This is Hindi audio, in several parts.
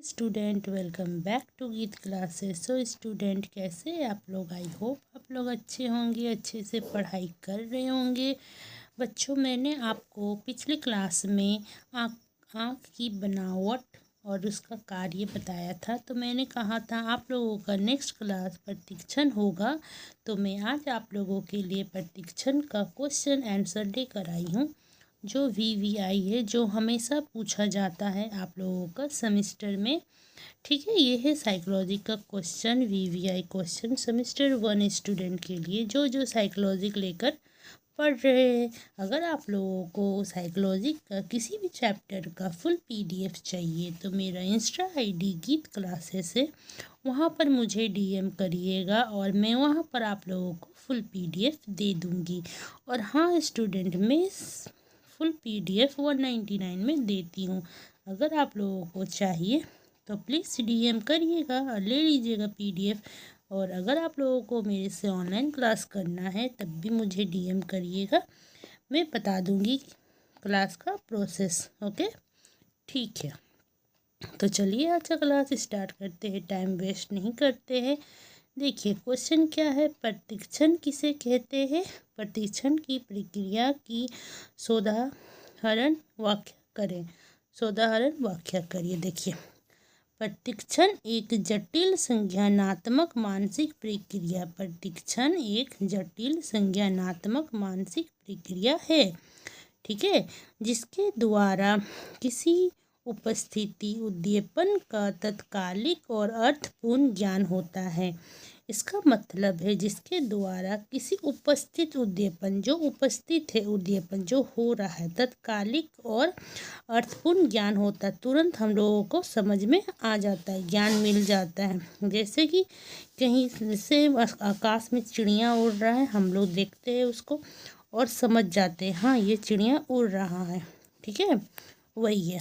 स्टूडेंट वेलकम बैक टू गीत क्लासेस। सो स्टूडेंट कैसे आप लोग? आई होप आप लोग अच्छे होंगे, अच्छे से पढ़ाई कर रहे होंगे। बच्चों, मैंने आपको पिछली क्लास में आँख की बनावट और उसका कार्य बताया था। तो मैंने कहा था आप लोगों का नेक्स्ट क्लास प्रशिक्षण होगा, तो मैं आज आप लोगों के लिए प्रशिक्षण का क्वेश्चन आंसर लेकर आई हूँ, जो VVI है, जो हमेशा पूछा जाता है आप लोगों का सेमेस्टर में। ठीक है, ये है साइकोलॉजी का question, VVI question semester 1 student के लिए जो साइकोलॉजी लेकर पढ़ रहे हैं। अगर आप लोगों को साइकोलॉजी का किसी भी चैप्टर का फुल PDF चाहिए तो मेरा इंस्टा ID गीत क्लासेस है, वहाँ पर मुझे DM करिएगा और मैं वहाँ पर आप लोगों को फुल PDF दे दूँगी। और हाँ स्टूडेंट, मैं फुल PDF 199 में देती हूँ। अगर आप लोगों को चाहिए तो प्लीज़ DM करिएगा और ले लीजिएगा PDF। और अगर आप लोगों को मेरे से ऑनलाइन क्लास करना है तब भी मुझे DM करिएगा, मैं बता दूँगी क्लास का प्रोसेस। ओके, ठीक है। तो चलिए आज का क्लास स्टार्ट करते हैं, टाइम वेस्ट नहीं करते हैं। देखिए क्वेश्चन क्या है, प्रशिक्षण किसे कहते हैं? प्रशिक्षण की प्रक्रिया की सोदाहरण व्याख्या करें। सोदाहरण व्याख्या करिए। देखिए, प्रशिक्षण एक जटिल संज्ञानात्मक मानसिक प्रक्रिया। प्रशिक्षण एक जटिल संज्ञानात्मक मानसिक प्रक्रिया है, ठीक है, जिसके द्वारा किसी उपस्थिति उद्दीपन का तत्कालिक और अर्थपूर्ण ज्ञान होता है। इसका मतलब है जिसके द्वारा किसी उपस्थित उद्दीपन, जो उपस्थित है उद्दीपन जो हो रहा है, तत्कालिक और अर्थपूर्ण ज्ञान होता है। तुरंत हम लोगों को समझ में आ जाता है, ज्ञान मिल जाता है। जैसे कि कहीं से आकाश में चिड़िया उड़ रहा है, हम लोग देखते हैं उसको और समझ जाते हैं हाँ ये चिड़िया उड़ रहा है, ठीक है, वही है।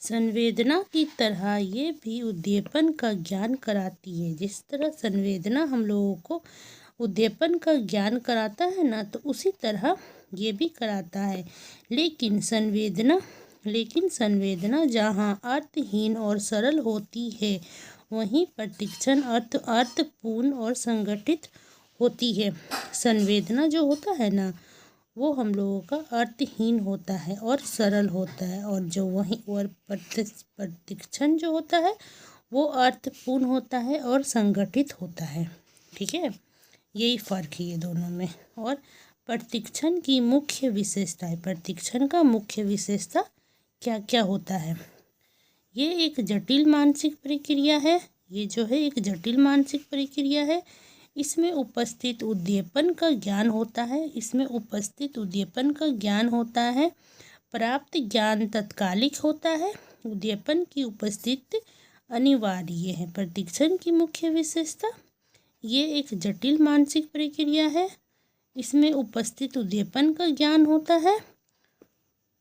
संवेदना की तरह ये भी उद्दीपन का ज्ञान कराती है। जिस तरह संवेदना हम लोगों को उद्दीपन का ज्ञान कराता है ना, तो उसी तरह ये भी कराता है। लेकिन संवेदना जहाँ अर्थहीन और सरल होती है, वहीं प्रशिक्षण अर्थपूर्ण और संगठित होती है। संवेदना जो होता है ना, वो हम लोगों का अर्थहीन होता है और सरल होता है, और जो वहीं और प्रशिक्षण जो होता है वो अर्थपूर्ण होता है और संगठित होता है, ठीक है, यही फ़र्क है ये दोनों में। और प्रशिक्षण की मुख्य विशेषता है, प्रशिक्षण का मुख्य विशेषता क्या क्या होता है? ये एक जटिल मानसिक प्रक्रिया है, ये जो है एक जटिल मानसिक प्रक्रिया है। इसमें उपस्थित उद्दीपन का ज्ञान होता है, इसमें उपस्थित उद्दीपन का ज्ञान होता है। प्राप्त ज्ञान तत्कालिक होता है, उद्दीपन की उपस्थिति अनिवार्य है। प्रशिक्षण की मुख्य विशेषता, ये एक जटिल मानसिक प्रक्रिया है, इसमें उपस्थित उद्दीपन का ज्ञान होता है,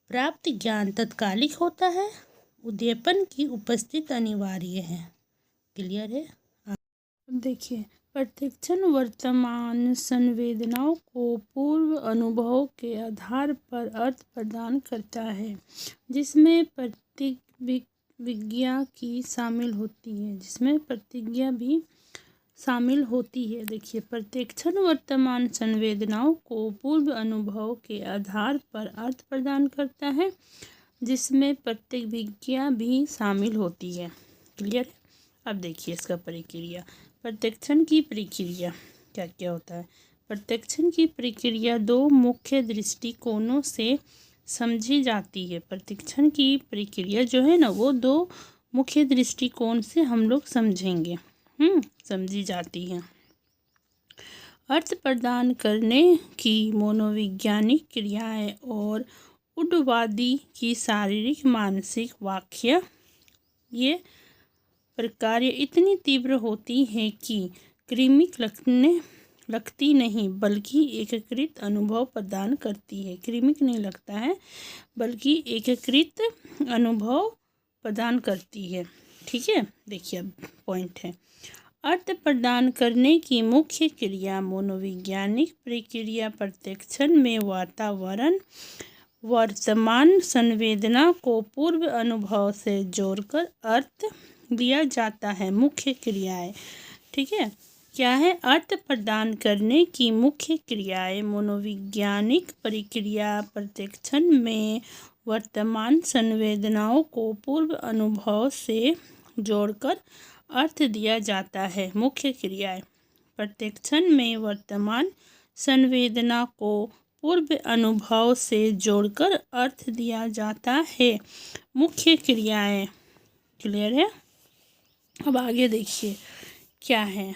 प्राप्त ज्ञान तत्कालिक होता है, उद्दीपन की उपस्थिति अनिवार्य है। क्लियर है? देखिए, प्रशिक्षण वर्तमान संवेदनाओं को पूर्व अनुभव के आधार पर अर्थ प्रदान करता है, जिसमें प्रतिज्ञा की शामिल होती है, जिसमें प्रतिज्ञा भी शामिल होती है। देखिए, प्रशिक्षण वर्तमान संवेदनाओं को पूर्व अनुभव के आधार पर अर्थ प्रदान करता है, जिसमें प्रतिज्ञा भी शामिल होती है। क्लियर? अब देखिए इसका प्रक्रिया, प्रशिक्षण की प्रक्रिया क्या क्या होता है? प्रशिक्षण की प्रक्रिया दो मुख्य दृष्टिकोणों से समझी जाती है। प्रशिक्षण की प्रक्रिया जो है ना, वो दो मुख्य दृष्टिकोण से हम लोग समझेंगे, समझी जाती है। अर्थ प्रदान करने की मनोवैज्ञानिक क्रियाएं और उद्वादी की शारीरिक मानसिक व्याख्या, ये प्रक्रिया इतनी तीव्र होती है कि कृत्रिम लगती नहीं बल्कि एकीकृत अनुभव प्रदान करती है। कृत्रिम नहीं लगता है बल्कि एकीकृत अनुभव प्रदान करती है, ठीक है। देखिए अब पॉइंट है, अर्थ प्रदान करने की मुख्य क्रिया मनोवैज्ञानिक प्रक्रिया प्रशिक्षण में वर्तमान संवेदना को पूर्व अनुभव से जोड़कर अर्थ दिया जाता है। मुख्य क्रियाएं, ठीक है, क्या है? अर्थ प्रदान करने की मुख्य क्रियाएं। मनोवैज्ञानिक प्रक्रिया प्रत्यक्षण में वर्तमान संवेदनाओं को पूर्व अनुभव से जोड़कर अर्थ दिया जाता है। मुख्य क्रियाएं। प्रत्यक्षण में वर्तमान संवेदना को पूर्व अनुभव से जोड़कर अर्थ दिया जाता है। मुख्य क्रियाएं। क्लियर है? अब आगे देखिए क्या है।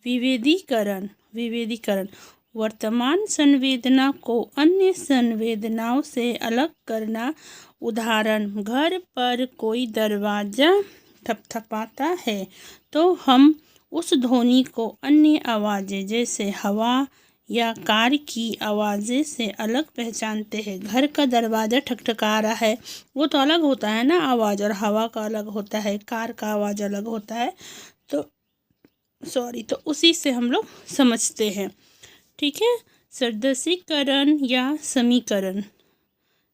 विभेदीकरण। विभेदीकरण वर्तमान संवेदना को अन्य संवेदनाओं से अलग करना। उदाहरण, घर पर कोई दरवाज़ा थपथपाता है तो हम उस ध्वनि को अन्य आवाज़ें जैसे हवा या कार की आवाज़ें से अलग पहचानते हैं। घर का दरवाज़ा ठकठका रहा है, वो तो अलग होता है ना आवाज़, और हवा का अलग होता है, कार का आवाज़ अलग होता है, तो उसी से हम लोग समझते हैं। ठीक है। सदृशीकरण या समीकरण,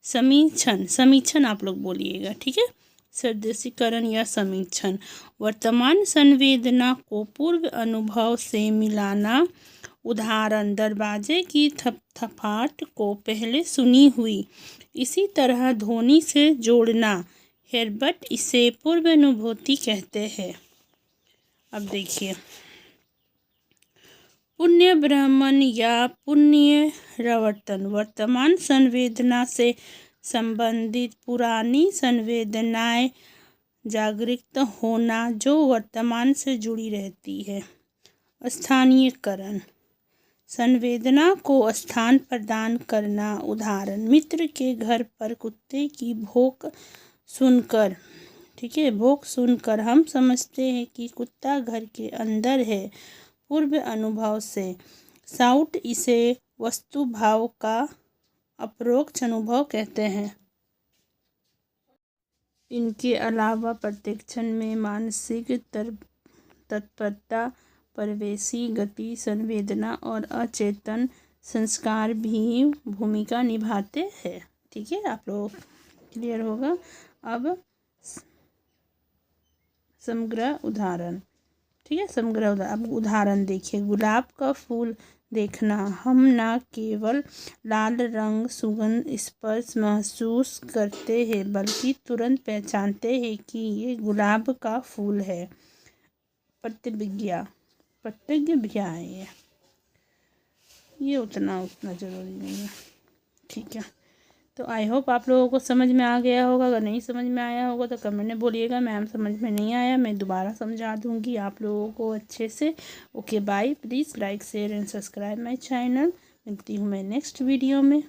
समीक्षण, समीक्षण आप लोग बोलिएगा, ठीक है। सदृशीकरण या समीक्षण वर्तमान संवेदना को पूर्व अनुभव से मिलाना। उदाहरण, दरवाजे की थपथपाहट को पहले सुनी हुई इसी तरह ध्वनि से जोड़ना। हेर्बर्ट इसे पूर्व अनुभूति कहते हैं। अब देखिए, पुण्य भ्रमण या पुनरावर्तन वर्तमान संवेदना से संबंधित पुरानी संवेदनाएं जागृत होना जो वर्तमान से जुड़ी रहती है। स्थानीयकरण संवेदना को स्थान प्रदान करना। उदाहरण, मित्र के घर पर कुत्ते की भौंक सुनकर, ठीक है, भौंक सुनकर हम समझते हैं कि कुत्ता घर के अंदर है। पूर्व अनुभव से। साउट इसे वस्तु भाव का अपरोक्ष अनुभव कहते हैं। इनके अलावा प्रत्यक्षण में मानसिक तत्परता, प्रवेशी गति, संवेदना और अचेतन संस्कार भी भूमिका निभाते हैं। ठीक है, आप लोग क्लियर होगा। अब समग्र उदाहरण, ठीक है, समग्र उदाहरण। अब उदाहरण देखिए, गुलाब का फूल देखना। हम न केवल लाल रंग, सुगंध, स्पर्श महसूस करते हैं बल्कि तुरंत पहचानते हैं कि ये गुलाब का फूल है। प्रतिज्ञा है ये उतना ज़रूरी नहीं है। ठीक है, तो आई होप आप लोगों को समझ में आ गया होगा। अगर नहीं समझ में आया होगा तो कमेंट में बोलिएगा, मैम समझ में नहीं आया, मैं दोबारा समझा दूंगी आप लोगों को अच्छे से। Okay bye. Please like, share and subscribe my channel. मिलती हूँ मैं नेक्स्ट वीडियो में।